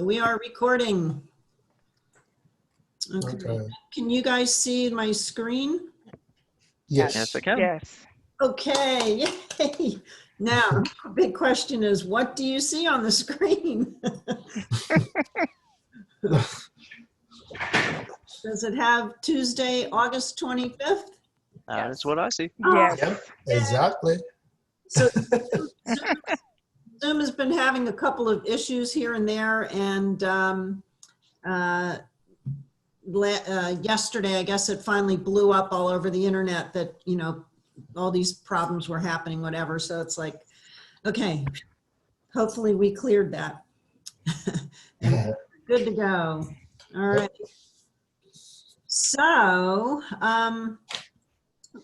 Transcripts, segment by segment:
We are recording. Okay. Can you guys see my screen? Yes. Yes, I can. Yes. Okay. Yay. Now, the big question is, what do you see on the screen? Does it have Tuesday, August 25th? That's what I see. Yes. Yep, exactly. So Zoom has been having a couple of issues here and there, and yesterday, I guess it finally blew up all over the internet that, you know, all these problems were happening, whatever. So it's like, okay, hopefully we cleared that. And good to go. All right. So,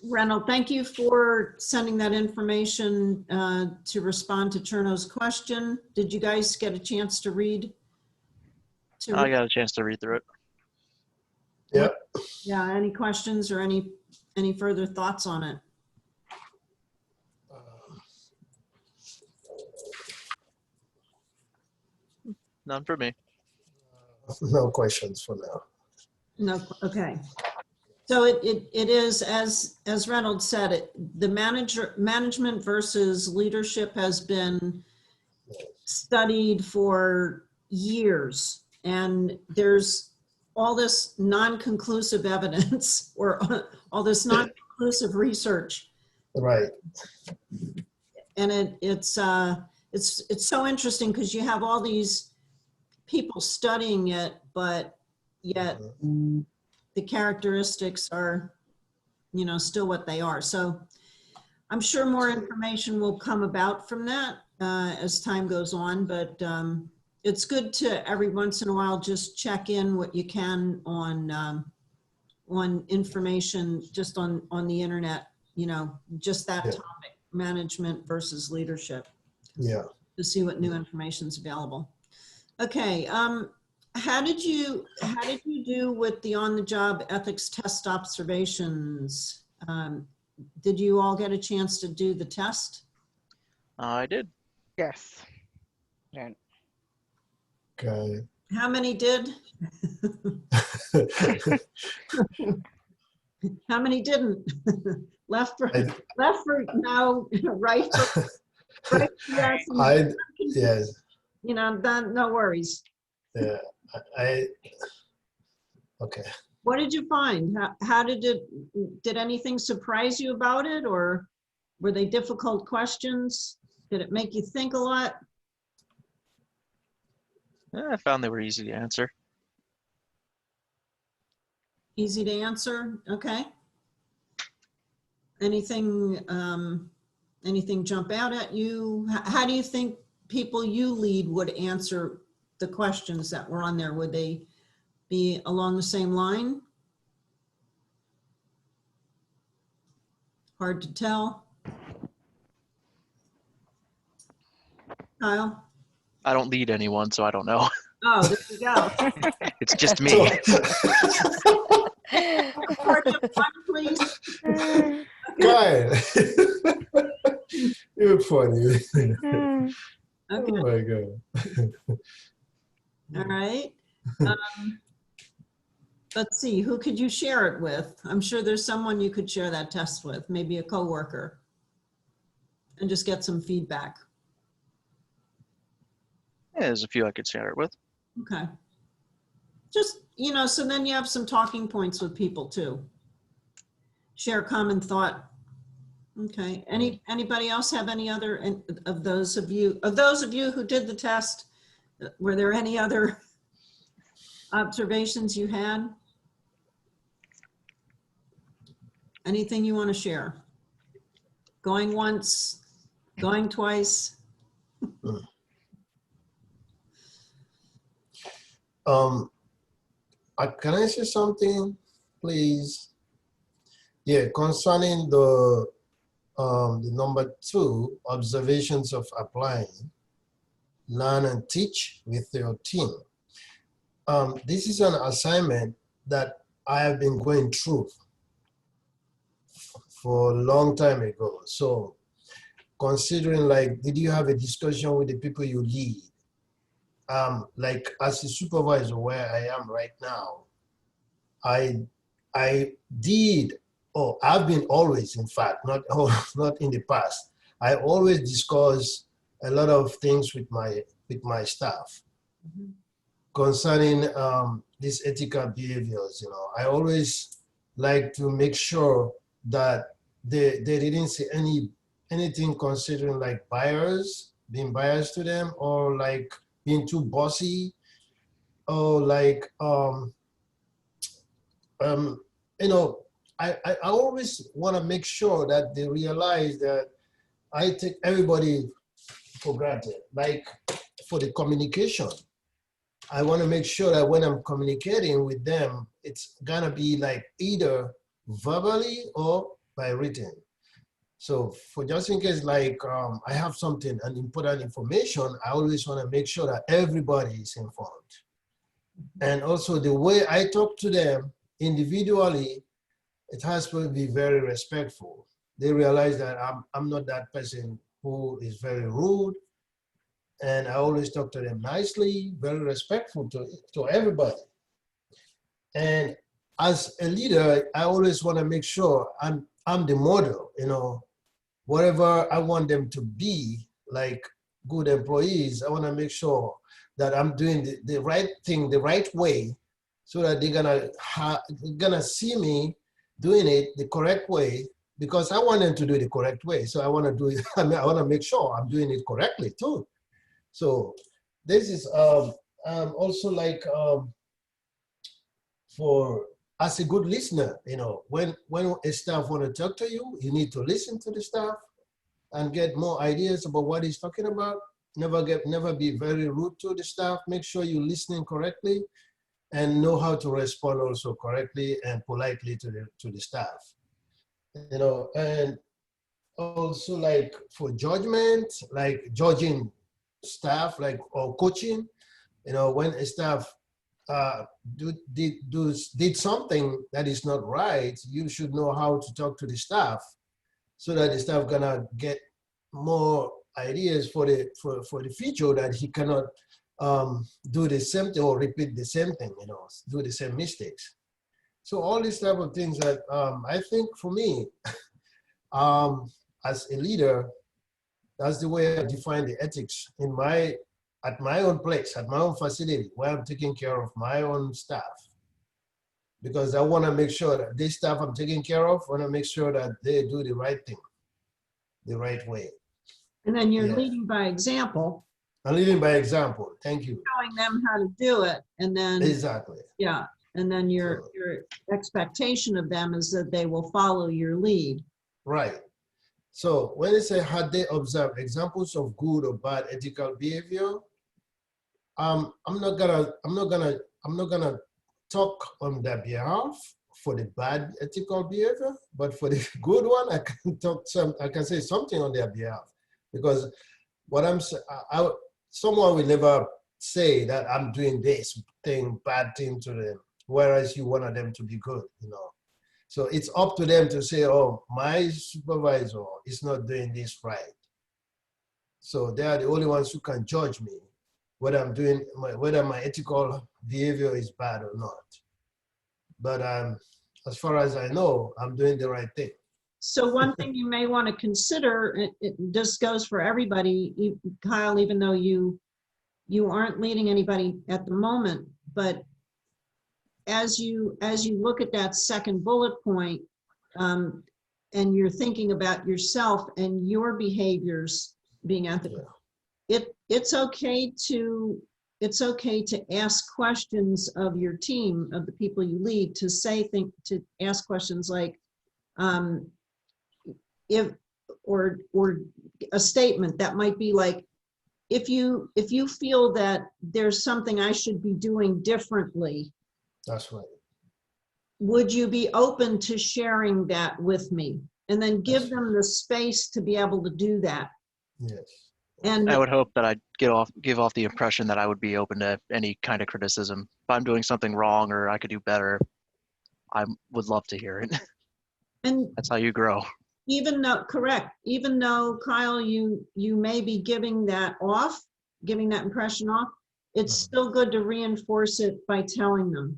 Reynold, thank you for sending that information to respond to Cherno's question. Did you guys get a chance to read? I got a chance to read through it. Yep. Yeah, any questions or any further thoughts on it? None for me. No questions for now. No, okay. So it is, as Reynolds said, the management versus leadership has been studied for years, and there's all this non-conclusive evidence or all this non-conclusive research. Right. And it's so interesting because you have all these people studying it, but yet the characteristics are, you know, still what they are. So I'm sure more information will come about from that as time goes on, but it's good to every once in a while just check in what you can on information just on the internet, you know, just that topic, management versus leadership. Yeah. To see what new information is available. Okay, how did you do with the on-the-job ethics test observations? Did you all get a chance to do the test? I did. Yes. And Okay. How many did? How many didn't? Left for no, right for right, yes. Yes. You know, no worries. Yeah. Okay. What did you find? How did anything surprise you about it, or were they difficult questions? Did it make you think a lot? I found they were easy to answer. Easy to answer, okay. Anything jump out at you? How do you think people you lead would answer the questions that were on there? Would they be along the same line? Hard to tell. Kyle? I don't lead anyone, so I don't know. Oh, there you go. It's just me. Please. Good. You're funny. Okay. Oh my God. All right. Let's see, who could you share it with? I'm sure there's someone you could share that test with, maybe a coworker, and just get some feedback. Yeah, there's a few I could share it with. Okay. Just, you know, so then you have some talking points with people too. Share common thought. Okay. Anybody else have any other of those of you who did the test? Were there any other observations you had? Anything you want to share? Going once, going twice? Can I say something, please? Yeah, concerning the number 2, observations of applying, learn and teach with your team. This is an assignment that I have been going through for a long time ago. So considering, like, did you have a discussion with the people you lead? like as a supervisor where I am right now, I did, oh, I've been always, in fact, not not in the past. I always discuss a lot of things with my staff concerning these ethical behaviors. You know, I always like to make sure that they didn't see anything considering like being biased to them, or like being too bossy, or like you know, I always want to make sure that they realize that I take everybody for granted. Like for the communication, I want to make sure that when I'm communicating with them, it's gonna be like either verbally or by written. So for just in case, like I have something and important information, I always want to make sure that everybody is informed. And also the way I talk to them individually, it has to be very respectful. They realize that I'm not that person who is very rude, and I always talk to them nicely, very respectful to everybody. And as a leader, I always want to make sure I'm the model, you know, whatever I want them to be, like good employees, I want to make sure that I'm doing the right thing the right way, so that they're gonna see me doing it the correct way, because I want them to do it the correct way. So I want to do it. I mean, I want to make sure I'm doing it correctly too. So this is also like for as a good listener, you know, when a staff want to talk to you, you need to listen to the staff and get more ideas about what he's talking about. Never be very rude to the staff. Make sure you're listening correctly and know how to respond also correctly and politely to the staff. You know, and also like for judgment, like judging staff, like or coaching, you know, when a staff did something that is not right, you should know how to talk to the staff so that the staff gonna get more ideas for the future, that he cannot do the same thing or repeat the same thing, you know, do the same mistakes. So all these type of things that I think for me, as a leader, that's the way I define the ethics at my own place, at my own facility, where I'm taking care of my own staff. Because I want to make sure that this staff I'm taking care of, I want to make sure that they do the right thing, the right way. And then you're Yeah. leading by example, I'm leading by example. Thank you. showing them how to do it. And then, Exactly. yeah, and then your expectation of them is that they will follow your lead. Right. So when they say had they observed examples of good or bad ethical behavior, I'm not gonna talk on their behalf for the bad ethical behavior, but for the good one, I can say something on their behalf, because what someone will never say that I'm doing this thing, bad thing to them, whereas you wanted them to be good, you know. So it's up to them to say, oh, my supervisor is not doing this right. So they are the only ones who can judge me whether I'm doing, whether my ethical behavior is bad or not. But as far as I know, I'm doing the right thing. So one thing you may want to consider, it just goes for everybody, Kyle, even though you aren't leading anybody at the moment, but as you look at that second bullet point, and you're thinking about yourself and your behaviors being ethical, it's okay to ask questions of your team, of the people you lead, to ask questions like, or a statement that might be like, if you feel that there's something I should be doing differently, That's right. would you be open to sharing that with me? And then give them the space to be able to do that. Yes. And I would hope that I'd give off the impression that I would be open to any kind of criticism. If I'm doing something wrong or I could do better, I would love to hear it. and That's how you grow. even though Kyle, you may be giving that impression off, it's still good to reinforce it by telling them.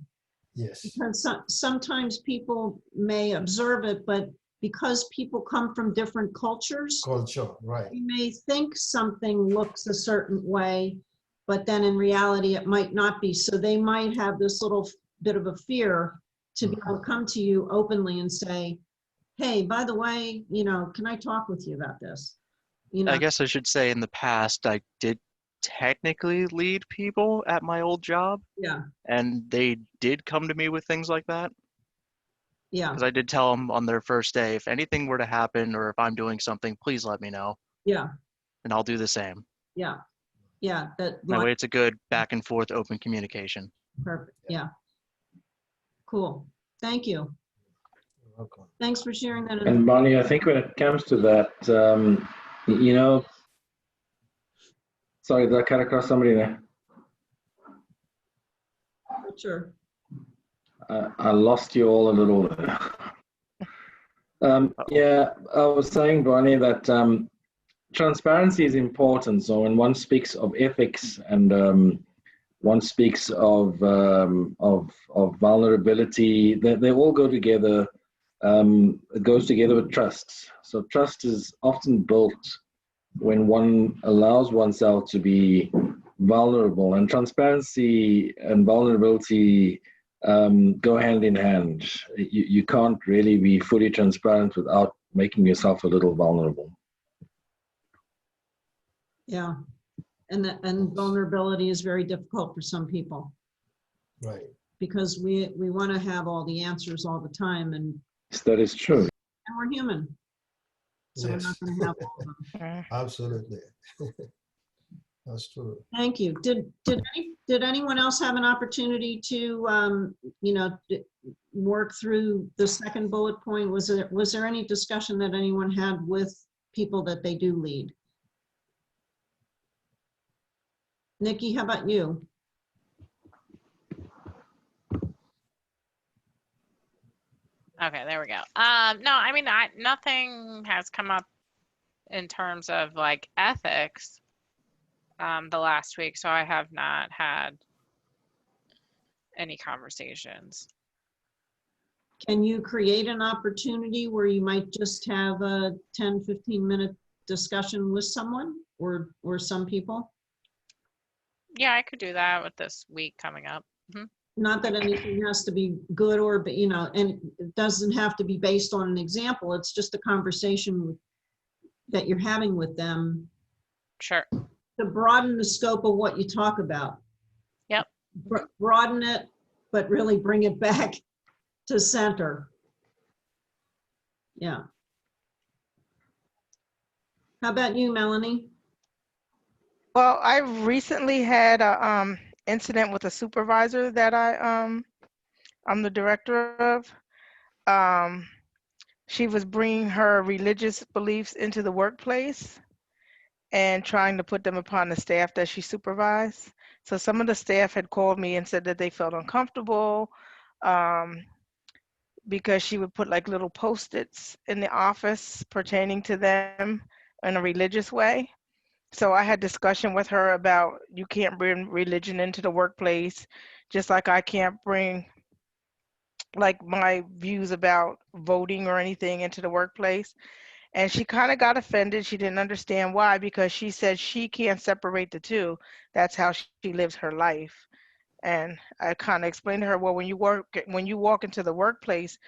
Yes. Because sometimes people may observe it, but because people come from different cultures, Culture, right. you may think something looks a certain way, but then in reality it might not be. So they might have this little bit of a fear to be able to come to you openly and say, hey, by the way, you know, can I talk with you about this? You know, I guess I should say in the past, I did technically lead people at my old job, yeah, and they did come to me with things like that. yeah, Because I did tell them on their first day, if anything were to happen or if I'm doing something, please let me know, yeah, and I'll do the same. yeah, yeah, that That line, way it's a good back and forth open communication. perfect, yeah. Cool, thank you. You're welcome. Thanks for sharing that. And Bonnie, I think when it comes to that, you know, sorry, did I cut across somebody there? Sure. I lost you all a little there. Yeah, I was saying, Bonnie, that transparency is important. So when one speaks of ethics and one speaks of vulnerability, they all go together. It goes together with trust. So trust is often built when one allows oneself to be vulnerable, and transparency and vulnerability go hand in hand. You can't really be fully transparent without making yourself a little vulnerable. Yeah, and vulnerability is very difficult for some people Right. because we want to have all the answers all the time, and That is true. we're human, so we're Yes. not going to have all of them. Absolutely. That's true. Thank you. Did anyone else have an opportunity to you know, work through the second bullet point? Was there any discussion that anyone had with people that they do lead? Nikki, how about you? Okay, there we go. No, I mean, nothing has come up in terms of like ethics the last week, so I have not had any conversations. Can you create an opportunity where you might just have a 10, 15-minute discussion with someone or some people? Yeah, I could do that with this week coming up. Not that anything has to be good or, but you know, and it doesn't have to be based on an example. It's just a conversation that you're having with them Sure. to broaden the scope of what you talk about. Yep. Broaden it, but really bring it back to center. Yeah. How about you, Melanie? Well, I recently had a incident with a supervisor that I'm the director of. She was bringing her religious beliefs into the workplace and trying to put them upon the staff that she supervised. So some of the staff had called me and said that they felt uncomfortable because she would put like little Post-its in the office pertaining to them in a religious way. So I had discussion with her about you can't bring religion into the workplace, just like I can't bring like my views about voting or anything into the workplace. And she kind of got offended. She didn't understand why, because she said she can't separate the two. That's how she lives her life. And I kind of explained to her, well, when you walk into the workplace,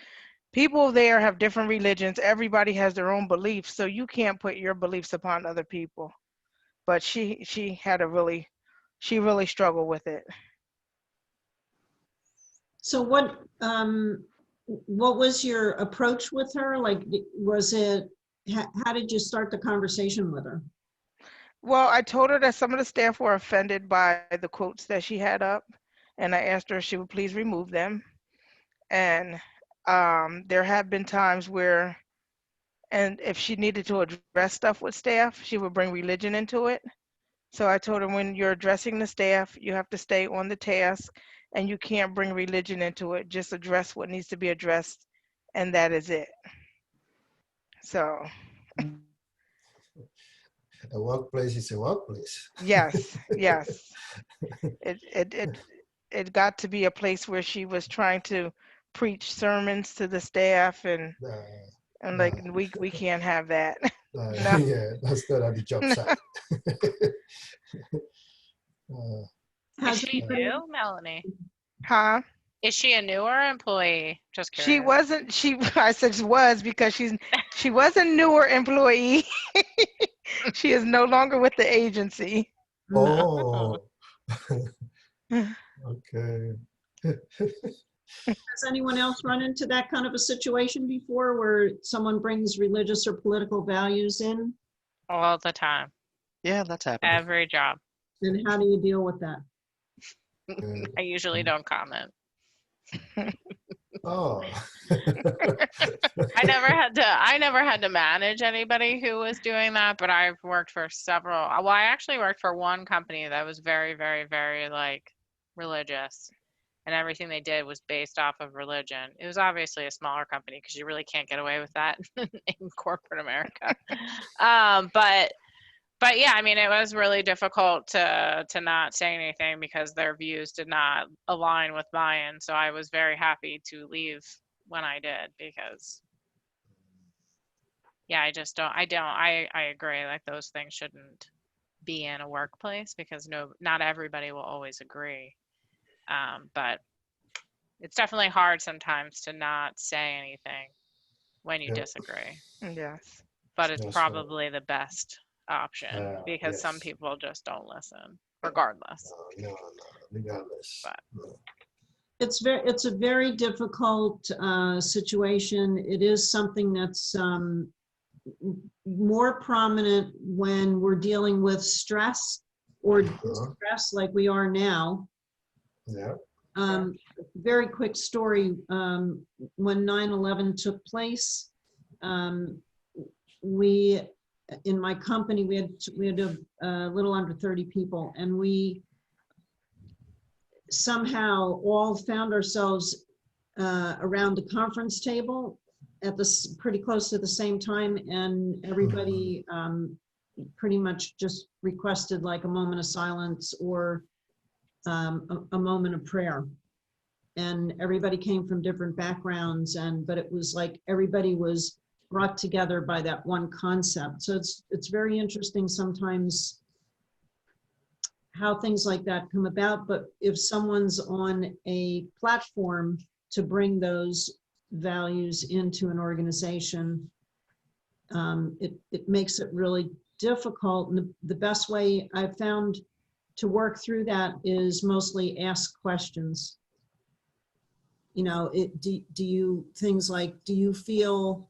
people there have different religions. Everybody has their own beliefs, so you can't put your beliefs upon other people. But she really struggled with it. So what was your approach with her? Like, was it, how did you start the conversation with her? Well, I told her that some of the staff were offended by the quotes that she had up, and I asked her if she would please remove them. And there have been times where, and if she needed to address stuff with staff, she would bring religion into it. So I told her, when you're addressing the staff, you have to stay on the task and you can't bring religion into it. Just address what needs to be addressed, and that is it. So. A workplace is a workplace. Yes, yes. it got to be a place where she was trying to preach sermons to the staff, and like we can't have that. No. Yeah, that's not at the job site. Is Has she anybody- new, Melanie? Huh? Is she a newer employee? Just curious. She wasn't. I said was because she was a newer employee. She is no longer with the agency. Oh, okay. Has anyone else run into that kind of a situation before where someone brings religious or political values in? All the time. Yeah, that's happened. Every job. And how do you deal with that? Good. I usually don't comment. Oh. I never had to manage anybody who was doing that, but I've worked for several. Well, I actually worked for one company that was very, very, very like religious, and everything they did was based off of religion. It was obviously a smaller company because you really can't get away with that in corporate America. But yeah, I mean, it was really difficult to not say anything because their views did not align with mine. So I was very happy to leave when I did because, yeah, I agree. Like those things shouldn't be in a workplace because not everybody will always agree. But it's definitely hard sometimes to not say anything when you Yeah. disagree. Yes. But it's That's right. probably the best option because some Yes. people just don't listen regardless. No, regardless. But- No. It's a very difficult situation. It is something that's more prominent when we're dealing with stress or distress like we are now. Yeah. Very quick story. When 9/11 took place, we, in my company, we had a little under 30 people, and we somehow all found ourselves around the conference table at this pretty close to the same time, and everybody pretty much just requested like a moment of silence or a moment of prayer. And everybody came from different backgrounds, but it was like everybody was brought together by that one concept. So it's very interesting sometimes how things like that come about. But if someone's on a platform to bring those values into an organization, it makes it really difficult. And the best way I've found to work through that is mostly ask questions. You know, things like, do you feel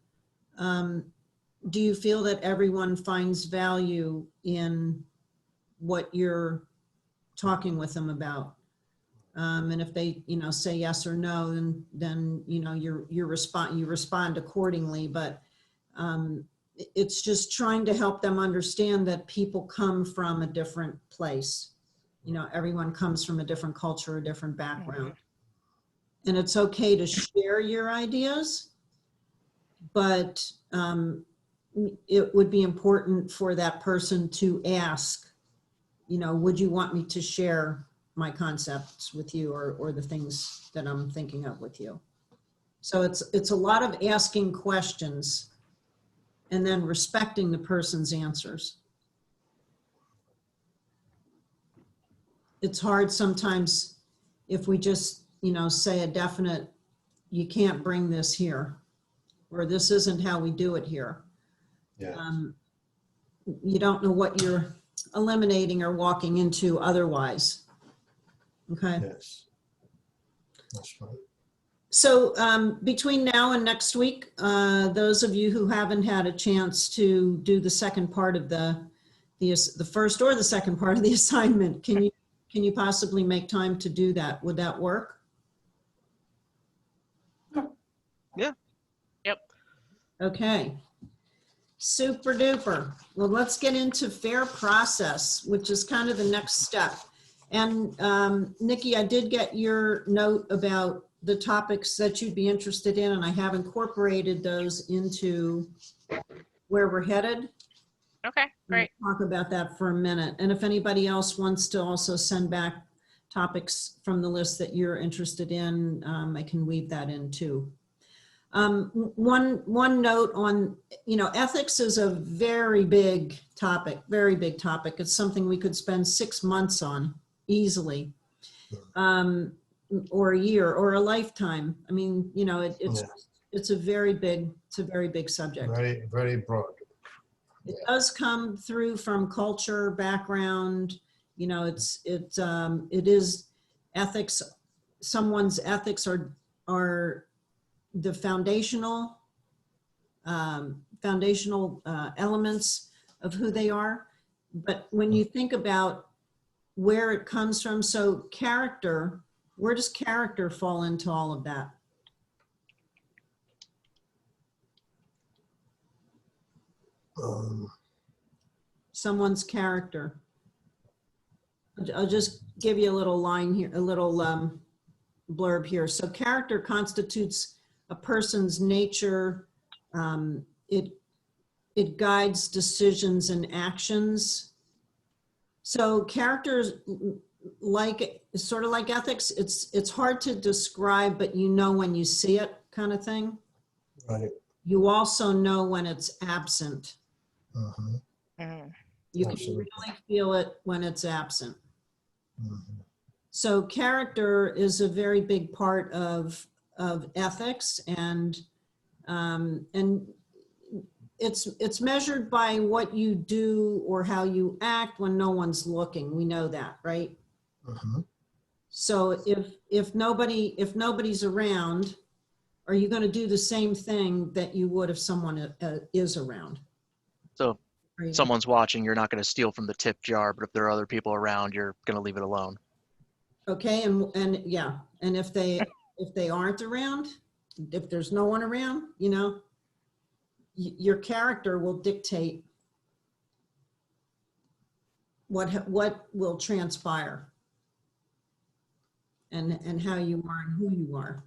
that everyone finds value in what you're talking with them about? And if they, say yes or no, then you respond accordingly. But it's just trying to help them understand that people come from a different place. Everyone comes from a different culture, a different background. And it's okay to share your ideas, but it would be important for that person to ask, would you want me to share my concepts with you or the things that I'm thinking of with you? So it's a lot of asking questions and then respecting the person's answers. It's hard sometimes if we just, say a definite, you can't bring this here, or this isn't how we do it here. Yeah. You don't know what you're eliminating or walking into otherwise. Okay. Yes. That's right. So between now and next week, those of you who haven't had a chance to do the second part of the first or the second part of the assignment, can you possibly make time to do that? Would that work? Yeah. Yep. Okay. Super duper. Well, let's get into fair process, which is kind of the next step. And Nikki, I did get your note about the topics that you'd be interested in, and I have incorporated those into where we're headed. Okay, great. Talk about that for a minute. And if anybody else wants to also send back topics from the list that you're interested in, I can weave that in too. One note on, ethics is a very big topic, very big topic. It's something we could spend 6 months on easily, or a year or a lifetime. I mean, it's a very big subject. Very, very broad. It does come through from culture, background, it is ethics. Someone's ethics are the foundational elements of who they are. But when you think about where it comes from, so character, where does character fall into all of that? Someone's character. I'll just give you a little line here, a little blurb here. So character constitutes a person's nature. It guides decisions and actions. So characters, sort of like ethics, it's hard to describe, but when you see it, kind of thing. Right. You also know when it's absent. You can Absolutely. really feel it when it's absent. Mhm. So character is a very big part of ethics, and it's measured by what you do or how you act when no one's looking. We know that, right? Mhm. So if nobody's around, are you going to do the same thing that you would if someone is around? So Right. someone's watching, you're not going to steal from the tip jar, but if there are other people around, you're going to leave it alone. Okay, and yeah, and if they aren't around, if there's no one around, your character will dictate what will transpire, and how you are and who you are.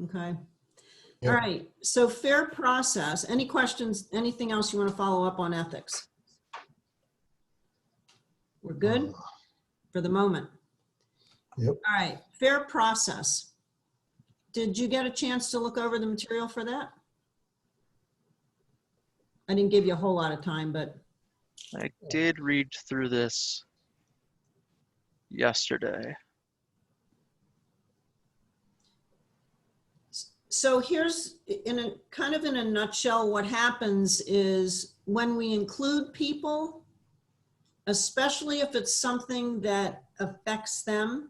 Okay. Yeah. All right. So fair process. Any questions? Anything else you want to follow up on ethics? We're good for the moment. Yep. All right. Fair process. Did you get a chance to look over the material for that? I didn't give you a whole lot of time, but I did read through this yesterday. so here's in a nutshell, what happens is when we include people, especially if it's something that affects them,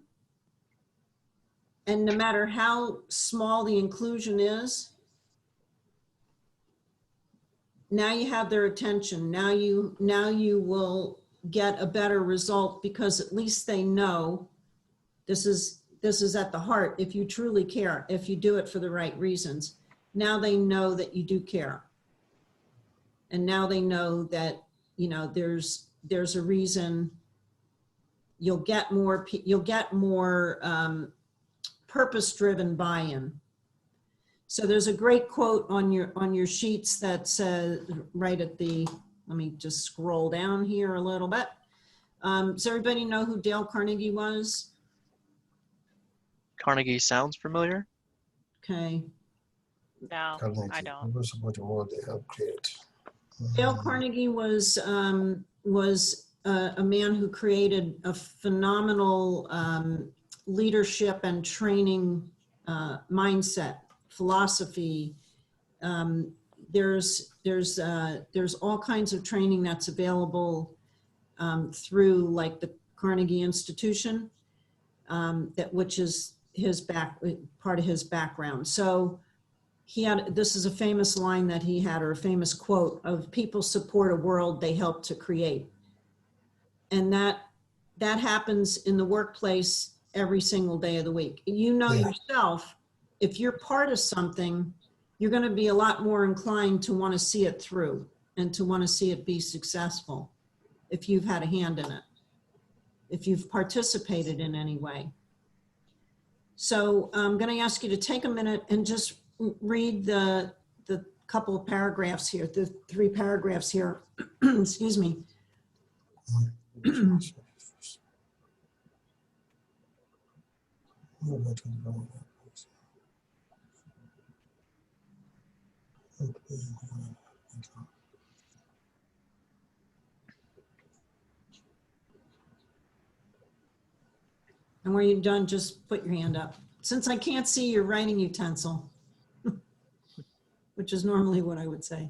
and no matter how small the inclusion is, now you have their attention. Now you will get a better result, because at least they know this is at the heart. If you truly care, if you do it for the right reasons, now they know that you do care. And now they know that, there's a reason. You'll get more purpose-driven buy-in. So there's a great quote on your sheets that says, right at the, let me just scroll down here a little bit. Does everybody know who Dale Carnegie was? Carnegie sounds familiar. Okay. No, Carnegie. I don't. There's a bunch of what they have created. Dale Carnegie was a man who created a phenomenal leadership and training mindset, philosophy. There's all kinds of training that's available through like the Carnegie Institution, which is part of his background. So this is a famous line that he had, or a famous quote of, people support a world they help to create. And that happens in the workplace every single day of the week. Yeah. Yourself, if you're part of something, you're going to be a lot more inclined to want to see it through and to want to see it be successful if you've had a hand in it, if you've participated in any way. So I'm going to ask you to take a minute and just read the couple of paragraphs here, the 3 paragraphs here, excuse me. And when you're done, just put your hand up. Since I can't see your writing utensil, which is normally what I would say.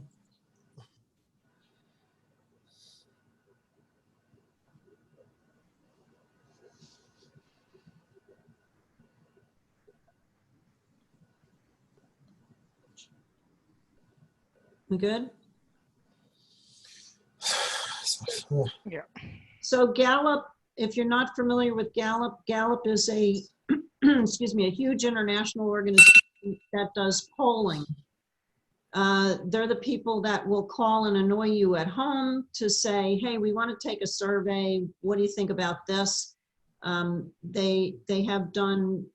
We good? Yeah. So Gallup, if you're not familiar with Gallup, Gallup is a, excuse me, a huge international organization that does polling. They're the people that will call and annoy you at home to say, hey, we want to take a survey. What do you think about this? They have done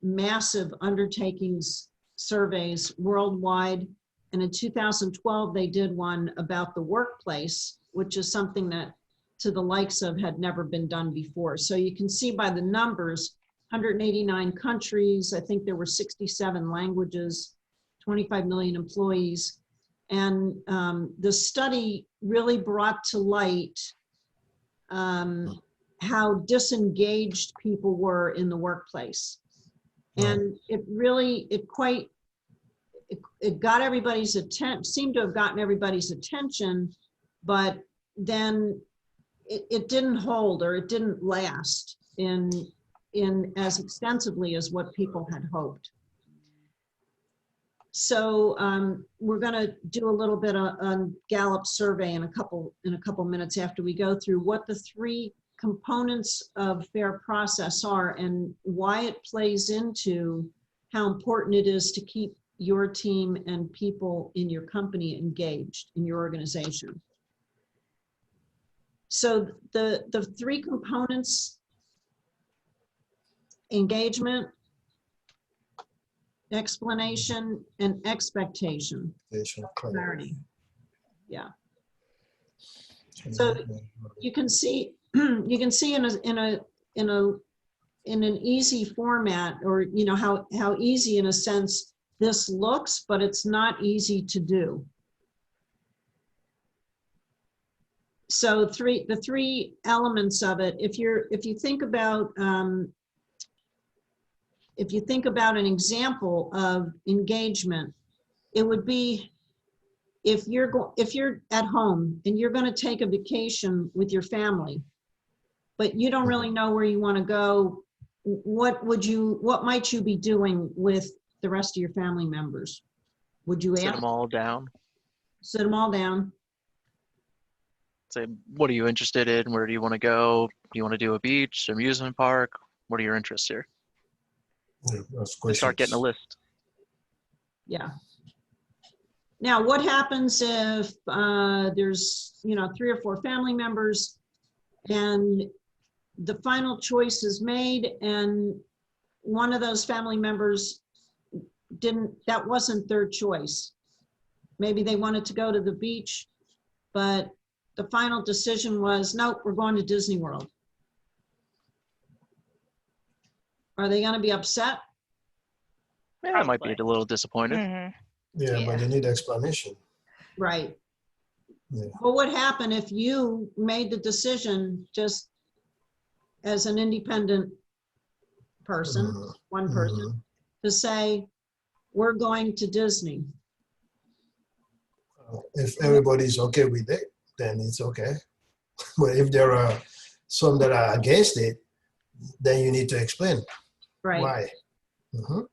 massive undertakings surveys worldwide. And in 2012, they did one about the workplace, which is something that to the likes of had never been done before. So you can see by the numbers, 189 countries, I think there were 67 languages, 25 million employees. And the study really brought to light how disengaged people were in the workplace. And it got everybody's attention, seemed to have gotten everybody's attention, but then it didn't hold, or it didn't last in as extensively as what people had hoped. So we're going to do a little bit on Gallup survey in a couple minutes after we go through what the 3 components of fair process are and why it plays into how important it is to keep your team and people in your company engaged in your organization. So the 3 components: engagement, explanation, and expectation. Clarity. Yeah. So you can see in an easy format, or you know how easy in a sense this looks, but it's not easy to do. So the 3 elements of it, if you think about an example of engagement, it would be if you're at home and you're going to take a vacation with your family, but you don't really know where you want to go, what might you be doing with the rest of your family members? Would you Sit ask? them all down. Sit them all down. Say, what are you interested in? Where do you want to go? Do you want to do a beach, amusement park? What are your interests here? Yeah, that's And start getting a questions. list. Yeah. Now, what happens if there's 3 or 4 family members and the final choice is made and one of those family members that wasn't their choice. Maybe they wanted to go to the beach, but the final decision was, nope, we're going to Disney World. Are they going to be upset? Yeah, I might be Probably. a little disappointed. Mhm. Yeah, Yeah. but they need explanation. Right. Yeah. What would happen if you made the decision just as an independent person, Mhm. one person, to say, we're going to Disney? If everybody's okay with it, then it's okay. But if there are some that are against it, then you need to explain Right. why. Mhm.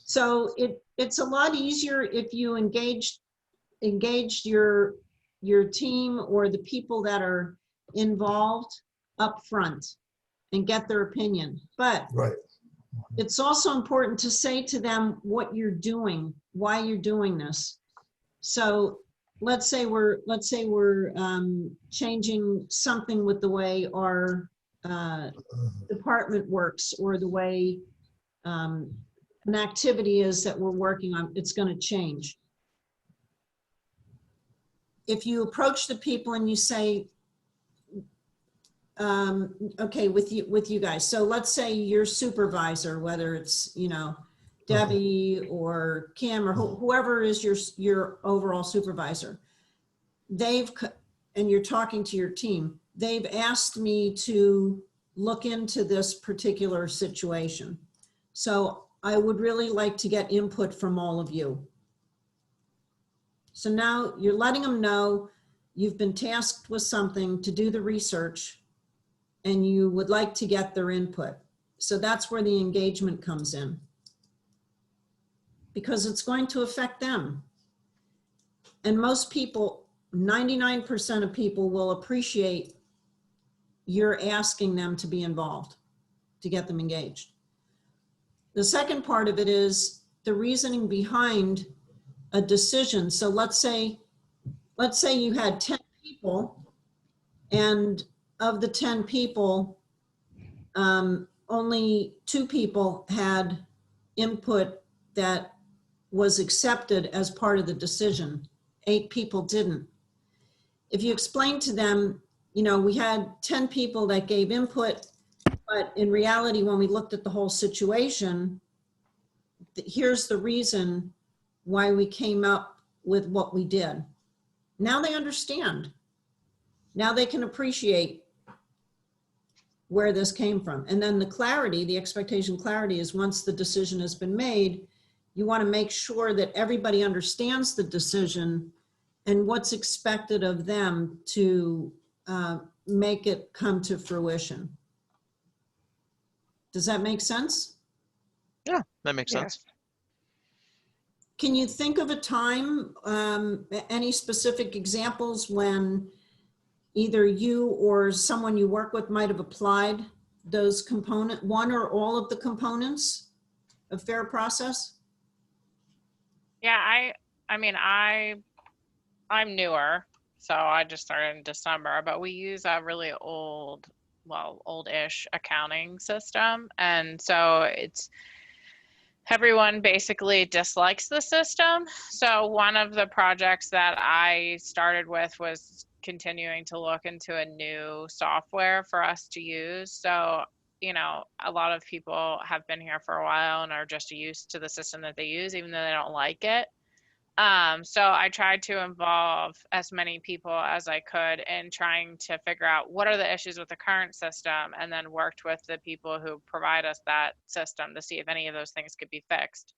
So it's a lot easier if you engaged your team or the people that are involved up front and get their opinion. But Right. it's also important to say to them what you're doing, why you're doing this. So let's say we're changing something with the way our Mhm. department works, or the way an activity is that we're working on. It's going to change. if you approach the people and you say, okay, with you guys. So let's say your supervisor, whether it's, you know, Debbie or Kim or whoever is your overall supervisor, and you're talking to your team, they've asked me to look into this particular situation. So I would really like to get input from all of you. So now you're letting them know you've been tasked with something to do the research and you would like to get their input. So that's where the engagement comes in, because it's going to affect them. And most people, 99% of people will appreciate you're asking them to be involved, to get them engaged. The second part of it is the reasoning behind a decision. So let's say you had 10 people, and of the 10 people, only 2 people had input that was accepted as part of the decision. 8 people didn't. If you explain to them, you know, we had 10 people that gave input, but in reality, when we looked at the whole situation, here's the reason why we came up with what we did. Now they understand. Now they can appreciate where this came from. And then the clarity, the expectation clarity is once the decision has been made, you want to make sure that everybody understands the decision and what's expected of them to make it come to fruition. Does that make sense? Yeah, that makes Yes. sense. Can you think of a time, any specific examples when either you or someone you work with might have applied those one or all of the components of fair process? Yeah, I mean, I'm newer, so I just started in December, but we use a really old, well, old-ish accounting system. And so everyone basically dislikes the system. So one of the projects that I started with was continuing to look into a new software for us to use. So, you know, a lot of people have been here for a while and are just used to the system that they use, even though they don't like it. So I tried to involve as many people as I could in trying to figure out what are the issues with the current system, and then worked with the people who provide us that system to see if any of those things could be fixed.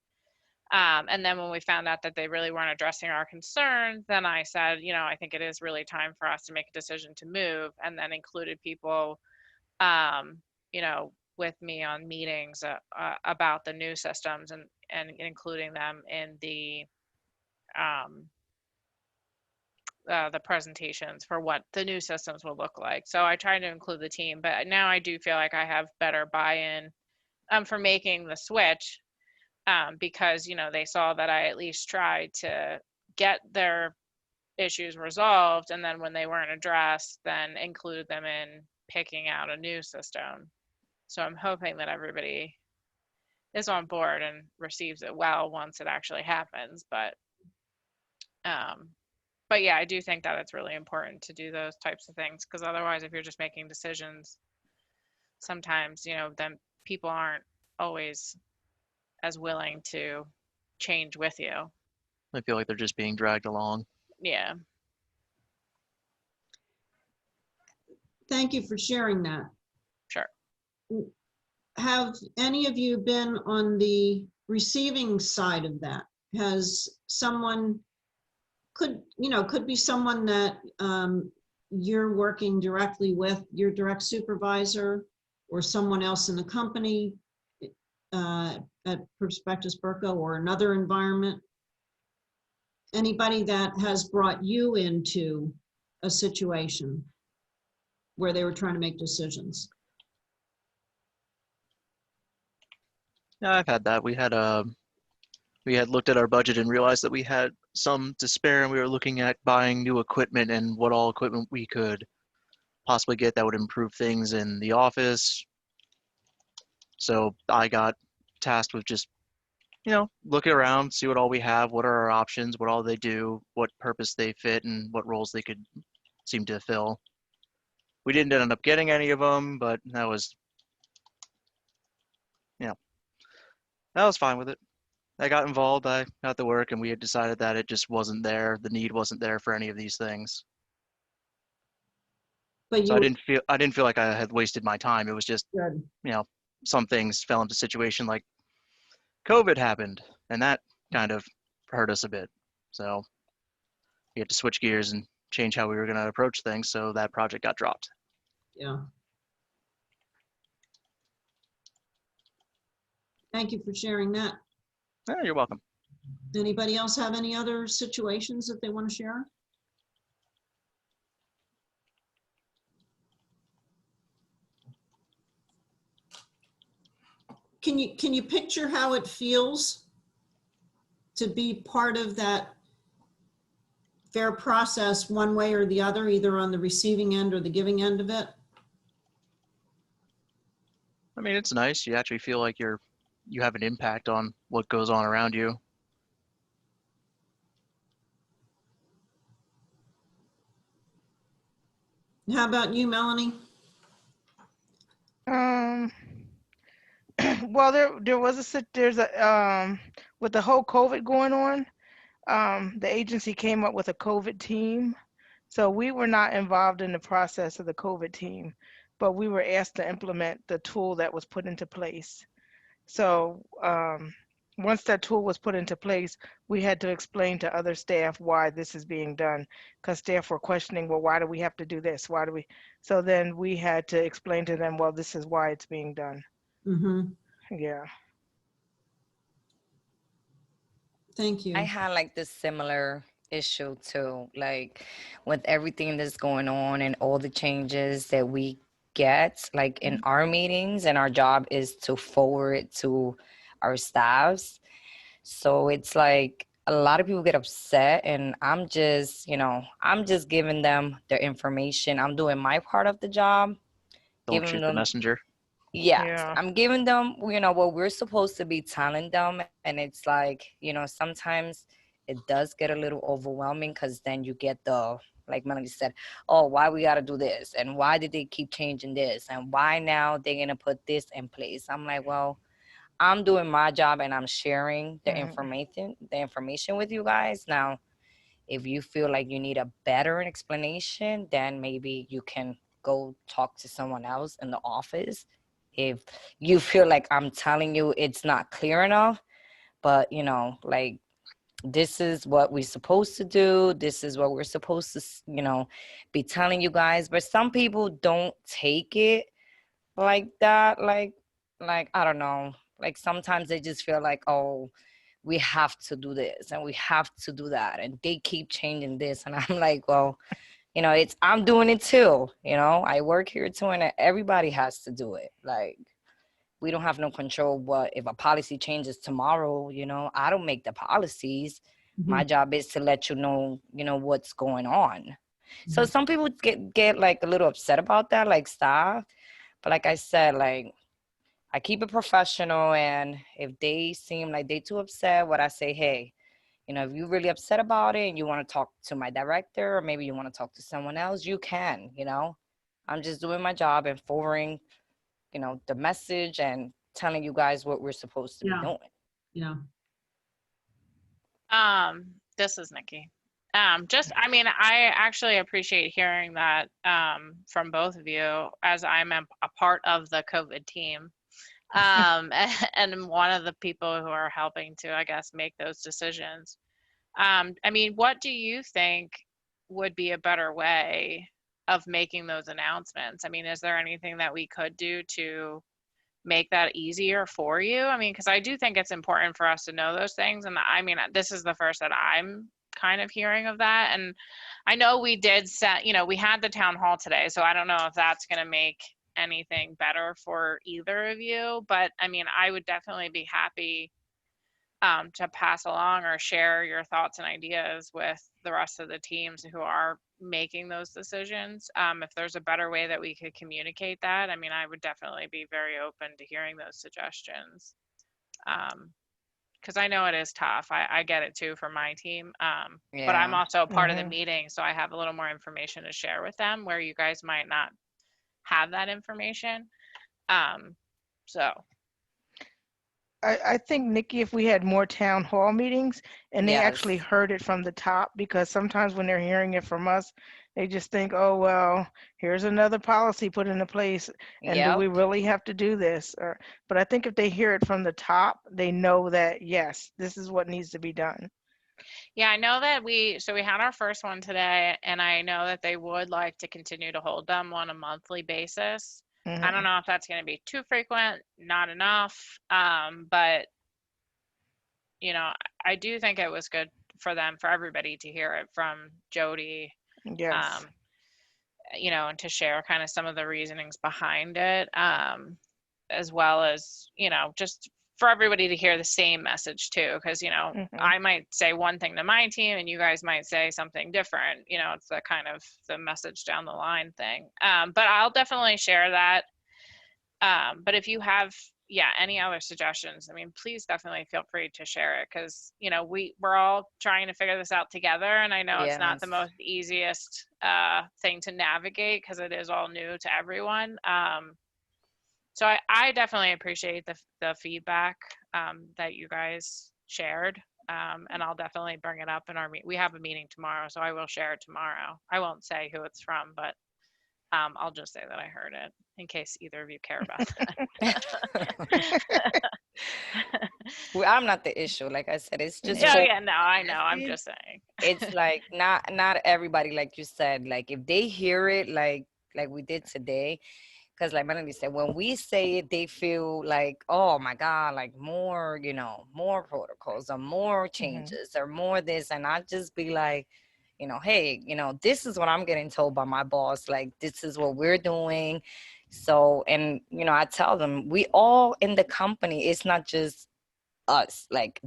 And then when we found out that they really weren't addressing our concerns, then I said, you know, I think it is really time for us to make a decision to move, and then included people, you know, with me on meetings about the new systems, and including them in the presentations for what the new systems will look like. So I tried to include the team, but now I do feel like I have better buy-in for making the switch, because, you know, they saw that I at least tried to get their issues resolved, and then when they weren't addressed, then include them in picking out a new system. So I'm hoping that everybody is on board and receives it well once it actually happens. But yeah, I do think that it's really important to do those types of things, because otherwise, if you're just making decisions, sometimes, you know, then people aren't always as willing to change with you. I feel like they're just being dragged along. Yeah. Thank you for sharing that. Sure. Have any of you been on the receiving side of that? Has someone, could be someone that you're working directly with, your direct supervisor, or someone else in the company at Prospectus Burco or another environment? Anybody that has brought you into a situation where they were trying to make decisions? Yeah, I've had that. We had looked at our budget and realized that we had some to spare, and we were looking at buying new equipment and what all equipment we could possibly get that would improve things in the office. So I got tasked with just, look around, see what all we have, what are our options, what all they do, what purpose they fit, and what roles they could seem to fill. We didn't end up getting any of them, but that was fine with it. I got involved, I got the work, and we had decided that it just wasn't there. The need wasn't there for any of these things. But So you I didn't feel like I had wasted my time. It was just, good. some things fell into situation like COVID happened, and that kind of hurt us a bit. So we had to switch gears and change how we were going to approach things. So that project got dropped. Yeah. Thank you for sharing that. Yeah, you're welcome. Anybody else have any other situations that they want to share? Can you picture how it feels to be part of that fair process one way or the other, either on the receiving end or the giving end of it? I mean, it's nice. You actually feel like you have an impact on what goes on around you. How about you, Melanie? Um, well, there's a, with the whole COVID going on, the agency came up with a COVID team. So we were not involved in the process of the COVID team, but we were asked to implement the tool that was put into place. So once that tool was put into place, we had to explain to other staff why this is being done, because staff were questioning, well, why do we have to do this? Why do we? So then we had to explain to them, well, this is why it's being done. Mm-hmm. Yeah. Thank I you. had like this similar issue too, like with everything that's going on and all the changes that we get, like in our meetings, and our job is to forward to our staffs. So it's like a lot of people get upset, and I'm just giving them their information. I'm doing my part of the job, Don't giving shoot the them. messenger. Yes, Yeah. I'm giving them, what we're supposed to be telling them. And it's like, sometimes it does get a little overwhelming, because then you get like Melanie said, oh, why we got to do this? And why did they keep changing this? And why now they're going to put this in place? I'm like, well, I'm doing my job and I'm sharing the information with you guys. Now, if you feel like you need a better explanation, then maybe you can go talk to someone else in the office. If you feel like I'm telling you it's not clear enough, but like, this is what we're supposed to do. This is what we're supposed to, be telling you guys. But some people don't take it like that. Like, I don't know. Like, sometimes they just feel like, oh, we have to do this and we have to do that, and they keep changing this. And I'm like, well, I'm doing it too. I work here too, and everybody has to do it. Like, we don't have no control. What if a policy changes tomorrow? I don't make the policies. My job is to let you know what's going on. So some people get like a little upset about that, like staff. But like I said, like, I keep it professional, and if they seem like they too upset, what I say, hey, if you're really upset about it and you want to talk to my director, or maybe you want to talk to someone else, you can. I'm just doing my job and forwarding, the message and telling you guys what we're supposed to be doing. Yeah. This is Nikki. I mean, I actually appreciate hearing that from both of you, as I'm a part of the COVID team. And one of the people who are helping to, I guess, make those decisions. I mean, what do you think would be a better way of making those announcements? I mean, is there anything that we could do to make that easier for you? I mean, because I do think it's important for us to know those things. And I mean, this is the first that I'm kind of hearing of that. And I know we did set, we had the town hall today, so I don't know if that's going to make anything better for either of you. But I mean, I would definitely be happy to pass along or share your thoughts and ideas with the rest of the teams who are making those decisions. If there's a better way that we could communicate that, I mean, I would definitely be very open to hearing those suggestions. because I know it is tough. I get it too from my team. But I'm Yeah. also a part of the Mhm. meeting, so I have a little more information to share with them where you guys might not have that information. So I think, Nikki, if we had more town hall meetings and they actually Yes. heard it from the top, because sometimes when they're hearing it from us, they just think, oh, well, here's another policy put into place, and do Yep. we really have to do this? But I think if they hear it from the top, they know that, yes, this is what needs to be done. yeah, I know that we had our first one today, and I know that they would like to continue to hold them on a monthly basis. I don't Mhm. know if that's going to be too frequent, not enough. But you know, I do think it was good for them, for everybody to hear it from Jody, Yes. um, you know, and to share kind of some of the reasonings behind it, as well as, you know, just for everybody to hear the same message too. Because, you know, Mhm. I might say one thing to my team and you guys might say something different. You know, it's the kind of the message down the line thing. But I'll definitely share that. But if you have, yeah, any other suggestions, I mean, please definitely feel free to share it, because, you know, we're all trying to figure this out together. And I know it's not the Yes. most easiest thing to navigate because it is all new to everyone. So I definitely appreciate the feedback that you guys shared. And I'll definitely bring it up in our we have a meeting tomorrow, so I will share it tomorrow. I won't say who it's from, but I'll just say that I heard it in case either of you care about that. Well, I'm not the issue. Like I said, it's just Oh for yeah, no, I know. I'm message. just saying. It's like not everybody, like you said, like if they hear it like we did today, because like Melanie said, when we say it, they feel like, oh my God, like more, more protocols or more Mhm. changes or more this. And I just be like, hey, this is what I'm getting told by my boss. Like, this is what we're doing. So, and, I tell them, we all in the company, it's not just us. Like,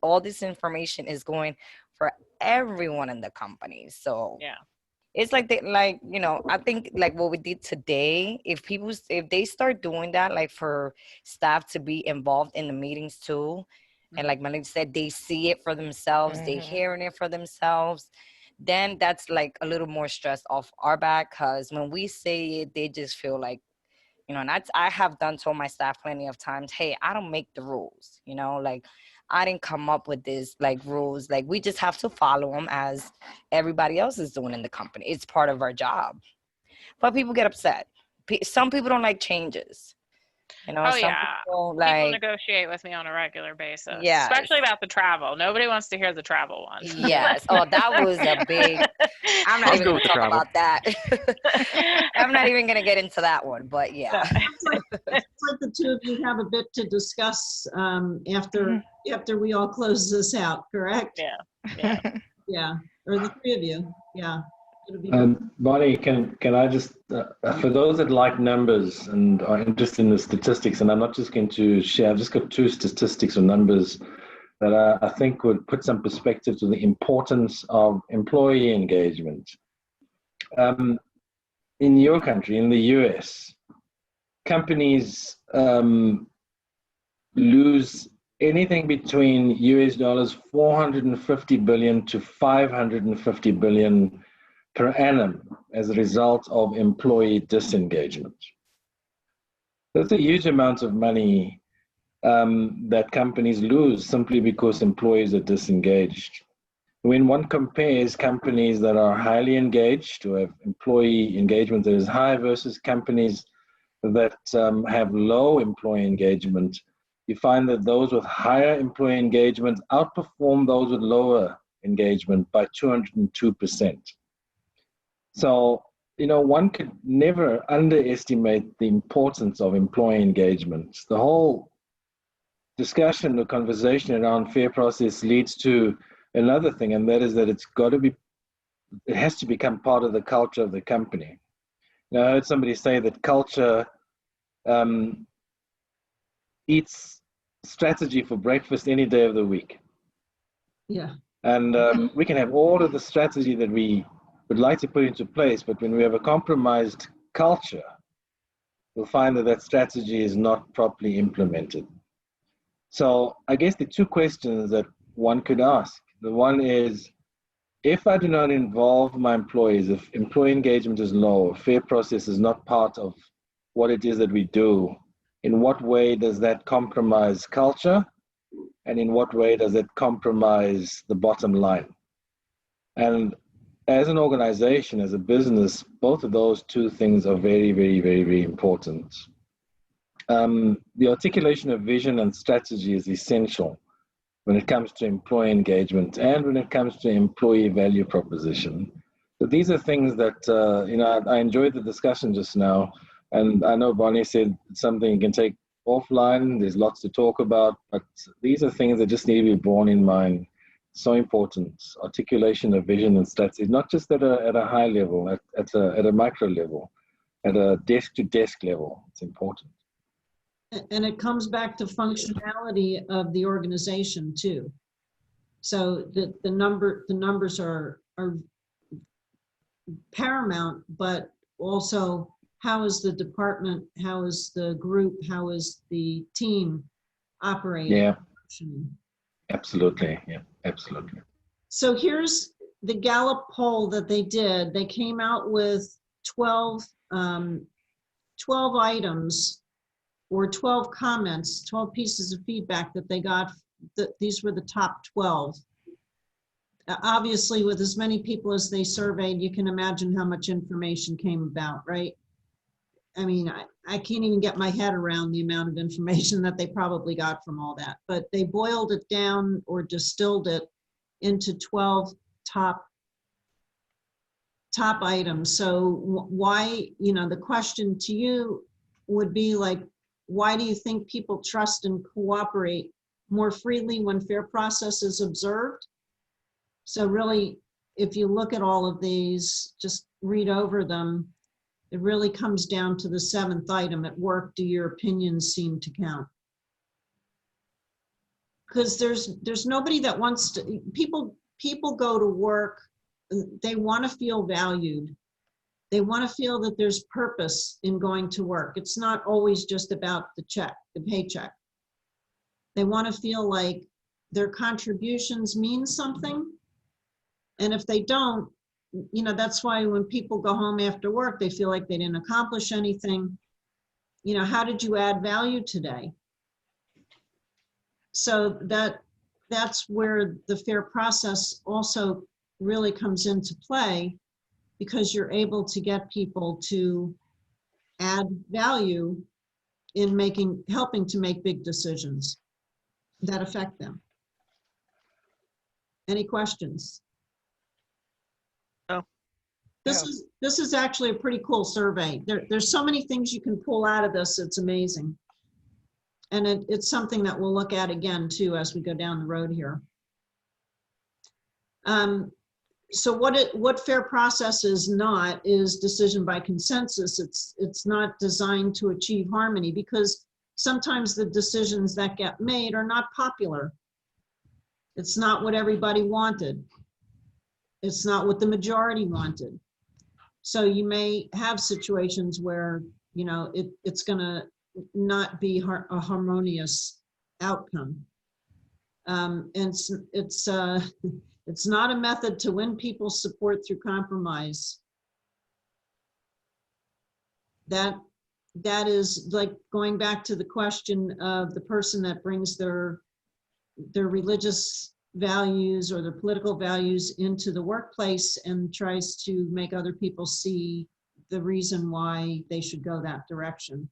all this information is going for everyone in the company. So, Yeah. it's like I think like what we did today, if they start doing that, like for staff to be involved in the meetings too, and like Melanie said, they see it for themselves, they Mhm. hearing it for themselves, then that's like a little more stress off our back, because when we say it, they just feel like, and I have told my staff plenty of times, hey, I don't make the rules, like I didn't come up with this like rules. Like we just have to follow them as everybody else is doing in the company. It's part of our job. But people get upset. Some people don't like changes. Oh Some yeah. people People like, negotiate with me on a regular basis, yes, especially about the travel. Nobody wants to hear the travel one. yes. Oh, that was a big, I'm not I'm even good going with to the talk travel. about that. I'm not even going to get into that one, but yeah. It's like the two of you have a bit to discuss after we all close this out, correct? Yeah. Yeah, or the three of you, yeah. It'll be Bonnie, can I just, for those that like numbers and are interested in the statistics, and I'm not just going to share, I've just got two statistics or numbers that I think would put some perspective to the importance of employee engagement. In your country, in the US, companies lose anything between US dollars 450 billion to 550 billion per annum as a result of employee disengagement. That's a huge amount of money that companies lose simply because employees are disengaged. When one compares companies that are highly engaged or have employee engagement that is high versus companies that have low employee engagement, you find that those with higher employee engagement outperform those with lower engagement by 202%. So, one could never underestimate the importance of employee engagement. The whole discussion or conversation around fair process leads to another thing, and that is that it has to become part of the culture of the company. I heard somebody say that culture eats strategy for breakfast any day of the week. yeah. And we can have all of the strategy that we would like to put into place, but when we have a compromised culture, we'll find that strategy is not properly implemented. So I guess the two questions that one could ask, the one is, if I do not involve my employees, if employee engagement is low, fair process is not part of what it is that we do, in what way does that compromise culture? And in what way does it compromise the bottom line? And as an organization, as a business, both of those two things are very, very, very, very important. The articulation of vision and strategy is essential when it comes to employee engagement and when it comes to employee value proposition. So these are things that, you know, I enjoyed the discussion just now. And I know Bonnie said it's something you can take offline. There's lots to talk about, but these are things that just need to be borne in mind. So important. Articulation of vision and strategy, not just at a high level, at a micro level, at a desk-to-desk level. It's important. And it comes back to functionality of the organization too. So the numbers are paramount, but also how is the department, how is the group, how is the team operating? Yeah, absolutely. Yeah, absolutely. So here's the Gallup poll that they did. They came out with 12 items or 12 comments, 12 pieces of feedback that they got. These were the top 12. Obviously, with as many people as they surveyed, you can imagine how much information came about, right? I mean, I can't even get my head around the amount of information that they probably got from all that, but they boiled it down or distilled it into 12 top items. So why, you know, the question to you would be like, why do you think people trust and cooperate more freely when fair process is observed? So really, if you look at all of these, just read over them, it really comes down to the 7th item. At work, do your opinions seem to count? Because there's nobody that wants to, people go to work, they want to feel valued. They want to feel that there's purpose in going to work. It's not always just about the check, the paycheck. They want to feel like their contributions mean something. And if they don't, you know, that's why when people go home after work, they feel like they didn't accomplish anything. You know, how did you add value today? So that's where the fair process also really comes into play, because you're able to get people to add value in helping to make big decisions that affect them. Any questions? No. This is actually a pretty cool survey. There's so many things you can pull out of this. It's amazing. And it's something that we'll look at again too as we go down the road here. So what fair process is not is decision by consensus. It's not designed to achieve harmony, because sometimes the decisions that get made are not popular. It's not what everybody wanted. It's not what the majority wanted. So you may have situations where, you know, it's gonna not be a harmonious outcome. And it's not a method to win people's support through compromise. That is like going back to the question of the person that brings their religious values or their political values into the workplace and tries to make other people see the reason why they should go that direction.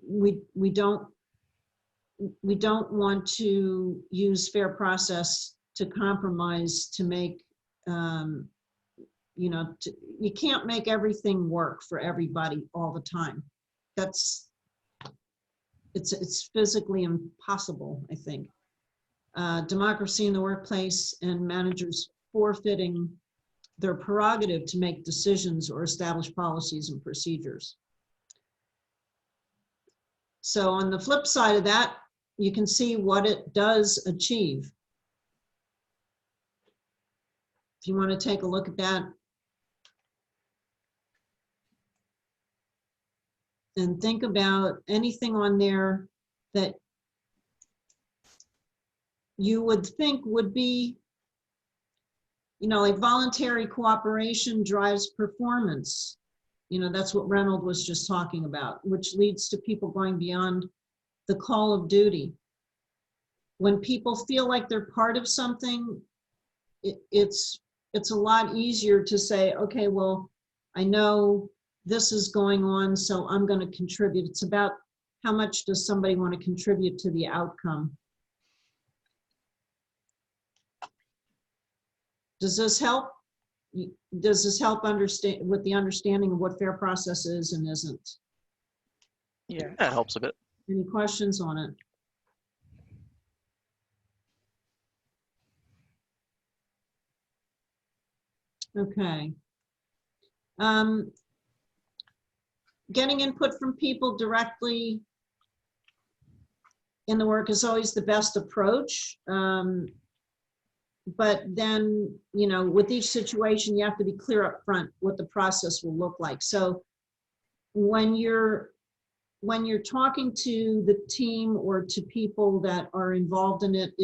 We don't want to use fair process to compromise to make, you know, you can't make everything work for everybody all the time. It's physically impossible, I think. Democracy in the workplace and managers forfeiting their prerogative to make decisions or establish policies and procedures. So on the flip side of that, you can see what it does achieve. If you want to take a look at that. And think about anything on there that you would think would be, like voluntary cooperation drives performance. That's what Reynolds was just talking about, which leads to people going beyond the call of duty. When people feel like they're part of something, it's a lot easier to say, okay, well, I know this is going on, so I'm going to contribute. It's about how much does somebody want to contribute to the outcome. Does this help? Does this help understand with the understanding of what fair process is and isn't? Yeah. That helps a bit. Any questions on it? Okay. Getting input from people directly in the work is always the best approach. But then, with each situation, you have to be clear up front what the process will look like. So when you're talking to the team or to people that are involved in it,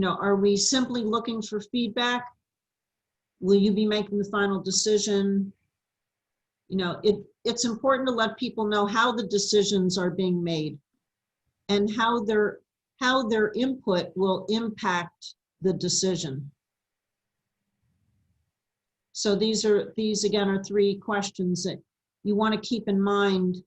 are we simply looking for feedback? Will you be making the final decision? It's important to let people know how the decisions are being made and how their input will impact the decision. So these again are 3 questions that you want to keep in mind.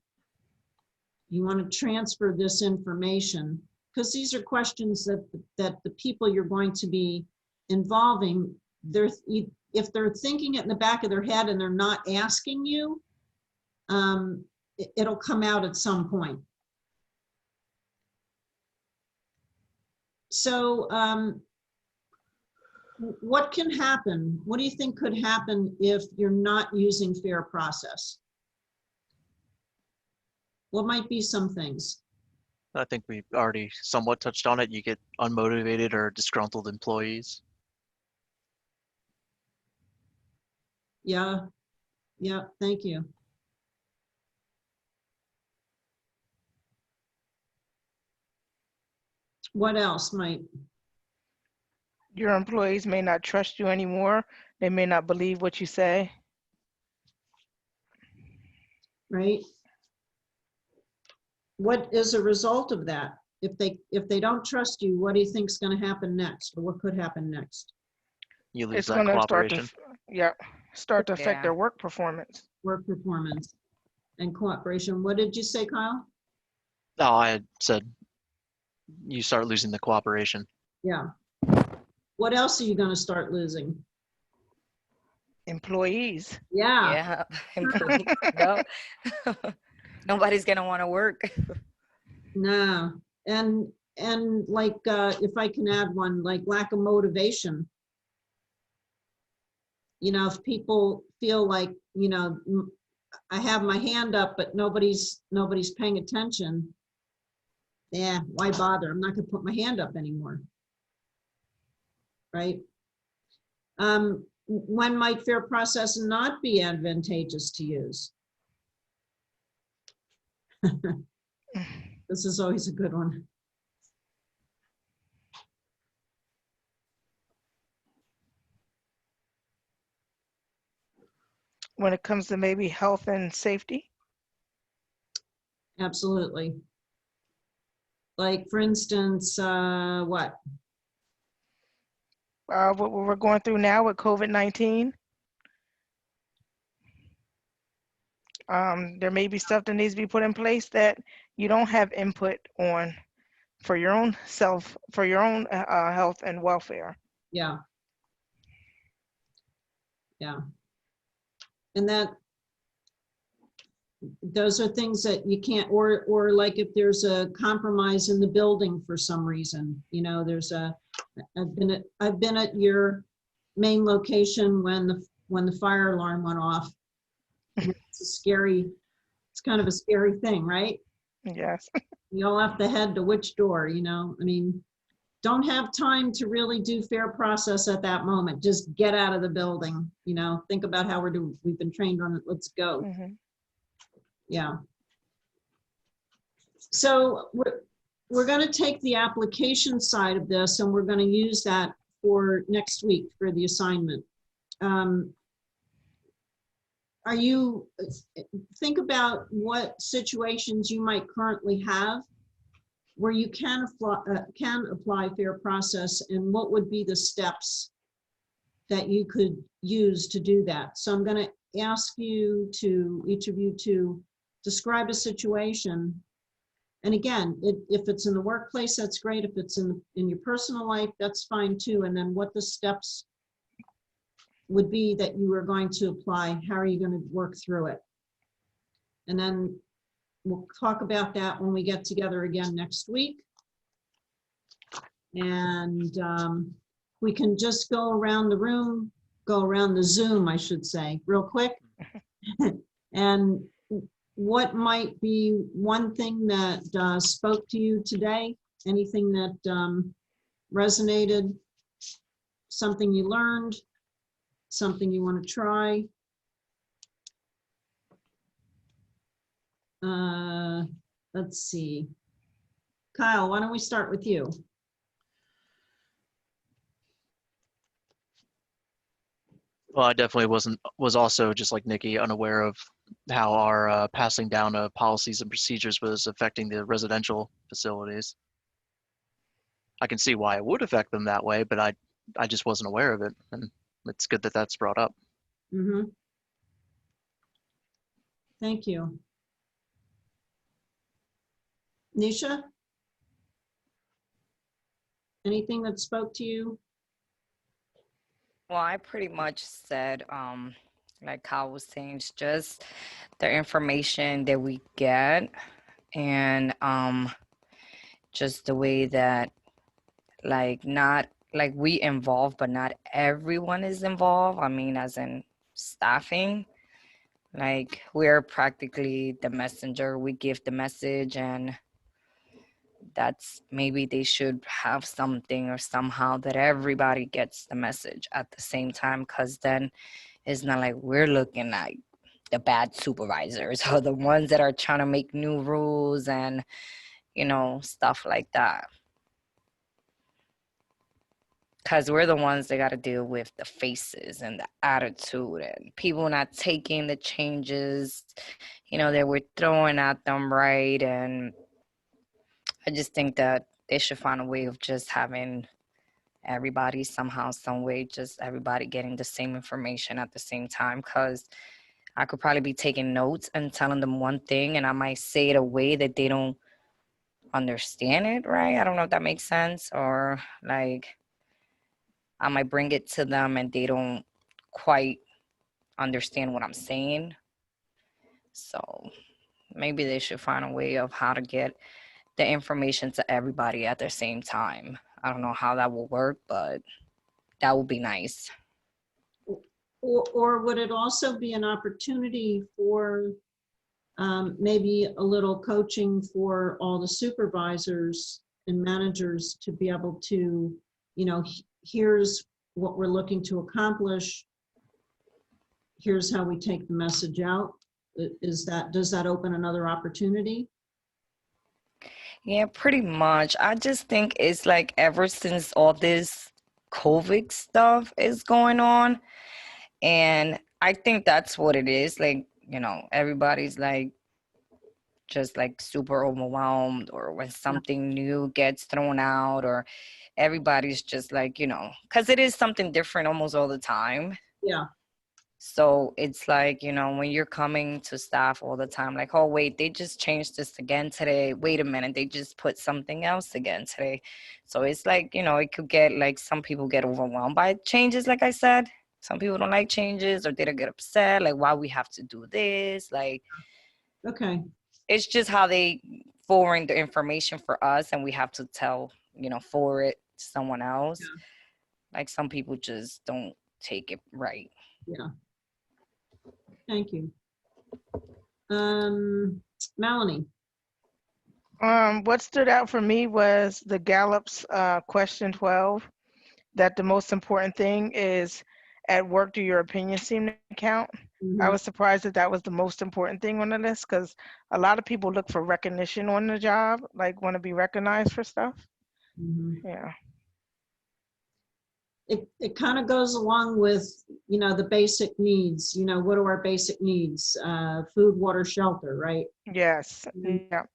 You want to transfer this information because these are questions that the people you're going to be involving, if they're thinking it in the back of their head and they're not asking you, it'll come out at some point. So what can happen? What do you think could happen if you're not using fair process? What might be some things? I think we already somewhat touched on it. You get unmotivated or disgruntled employees. Yeah, thank you. What else might? Your employees may not trust you anymore. They may not believe what you say. Right? What is a result of that? If they don't trust you, what do you think is going to happen next, or what could happen next? You lose It's that going to start cooperation. to affect Yeah. their work performance. Work performance and cooperation. What did you say, Kyle? No, I had said you start losing the cooperation. Yeah. What else are you going to start losing? Employees. Yeah. Yeah. Employees, no. Nobody's gonna want to work. No. And like, if I can add one, like lack of motivation. If people feel like, I have my hand up, but nobody's paying attention. Yeah, why bother? I'm not going to put my hand up anymore. Right? When might fair process not be advantageous to use? This is always a good one. When it comes to maybe health and safety. Absolutely. Like, for instance, what? What we're going through now with COVID-19. There may be stuff that needs to be put in place that you don't have input on for your own health and welfare. Yeah. Yeah. And those are things that you can't, or like if there's a compromise in the building for some reason, I've been at your main location when the fire alarm went off. It's kind of a scary thing, right? Yes. You all have to head to which door, don't have time to really do fair process at that moment. Just get out of the building, think about how we've been trained on it. Let's go. Mm-hmm. Yeah. So we're going to take the application side of this and we're going to use that for next week for the assignment. Think about what situations you might currently have where you can apply fair process, and what would be the steps that you could use to do that. So I'm going to ask you to, each of you, to describe a situation. And again, if it's in the workplace, that's great. If it's in your personal life, that's fine too. And then what the steps would be that you are going to apply. How are you going to work through it? And then we'll talk about that when we get together again next week. And we can just go around the room, go around the Zoom, I should say, real quick. And what might be one thing that spoke to you today? Anything that resonated? Something you learned? Something you want to try? Let's see. Kyle, why don't we start with you? Well, I definitely was also, just like Nikki, unaware of how our passing down of policies and procedures was affecting the residential facilities. I can see why it would affect them that way, but I just wasn't aware of it, and it's good that that's brought up. Mm-hmm. Thank you. Nisha? Anything that spoke to you? Well, I pretty much said, like Kyle was saying, it's just the information that we get, and just the way that, like, not like we involve, but not everyone is involved. I mean, as in staffing, like we're practically the messenger. We give the message, and that's, maybe they should have something or somehow that everybody gets the message at the same time, because then it's not like we're looking at the bad supervisors or the ones that are trying to make new rules and, stuff like that. Because we're the ones that got to deal with the faces and the attitude and people not taking the changes, that we're throwing at them, right? And I just think that they should find a way of just having everybody somehow, some way, just everybody getting the same information at the same time. Because I could probably be taking notes and telling them one thing, and I might say it a way that they don't understand it, right? I don't know if that makes sense. Or like, I might bring it to them and they don't quite understand what I'm saying. So maybe they should find a way of how to get the information to everybody at the same time. I don't know how that will work, but that would be nice. Or would it also be an opportunity for maybe a little coaching for all the supervisors and managers to be able to, here's what we're looking to accomplish. Here's how we take the message out. Does that open another opportunity? Yeah, pretty much. I just think it's like ever since all this COVID stuff is going on, and I think that's what it is. Like, everybody's like just like super overwhelmed, or when something new gets thrown out, or everybody's just like, because it is something different almost all the time. Yeah. So it's like, when you're coming to staff all the time, like, oh, wait, they just changed this again today. Wait a minute, they just put something else again today. So it's like, it could get like, some people get overwhelmed by changes, like I said. Some people don't like changes, or they don't get upset, like, why we have to do this. Like, okay. It's just how they forward the information for us, and we have to forward it to someone else. Yeah. Like, some people just don't take it right. Yeah. Thank you. Melanie. What stood out for me was the Gallup's question 12, that the most important thing is, at work, do your opinions seem to count? I Mhm, was surprised that that was the most important thing on the list because a lot of people look for recognition on the job, like want to be recognized for stuff. mhm. Yeah. It kind of goes along with, you know, the basic needs, you know, what are our basic needs? Food, water, shelter, right? Yes. Mhm. Yeah.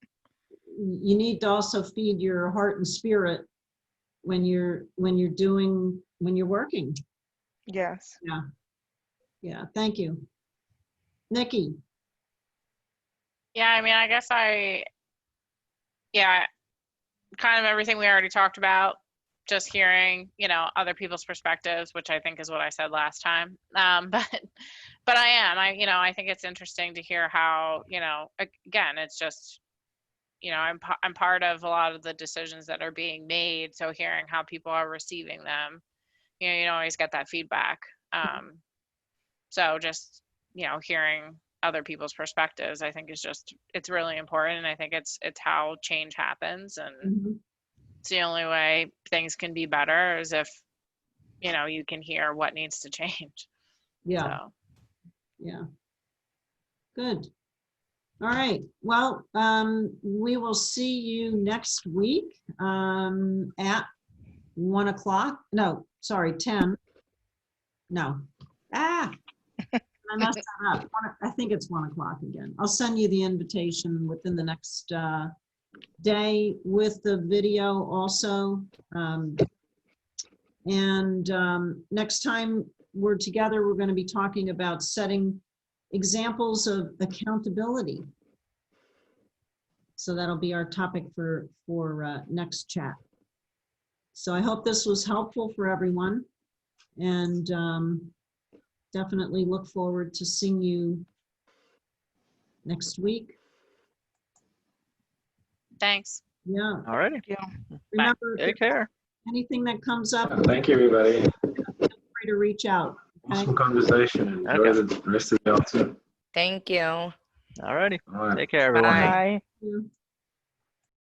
You need to also feed your heart and spirit when you're working. Yes. Yeah. Yeah. Thank you. Nikki. Yeah, I mean, I guess yeah, kind of everything we already talked about, just hearing, you know, other people's perspectives, which I think is what I said last time. But I think it's interesting to hear how, you know, again, it's just, you know, I'm part of a lot of the decisions that are being made. So hearing how people are receiving them, you know, you don't always get that feedback. So just, you know, hearing other people's perspectives, I think it's really important. And I think it's how change happens. And Mhm. it's the only way things can be better is if, you know, you can hear what needs to change. Yeah. So, Yeah. Good. All right. Well, we will see you next week at 1 o'clock. No, sorry, 10. No. I messed that up. I think it's 1 o'clock again. I'll send you the invitation within the next day with the video also. Next time we're together, we're going to be talking about setting examples of accountability. So that'll be our topic for next chat. So I hope this was helpful for everyone, and definitely look forward to seeing you next week. thanks. Yeah. All righty. Yeah. Remember, if Take there's care. anything that comes up, Thank you, everybody. feel free to reach out. Okay? Awesome conversation. Enjoy Okay. the rest of the afternoon. Thank you. All righty. All right. Take care, everyone. Bye. Bye. Thank you.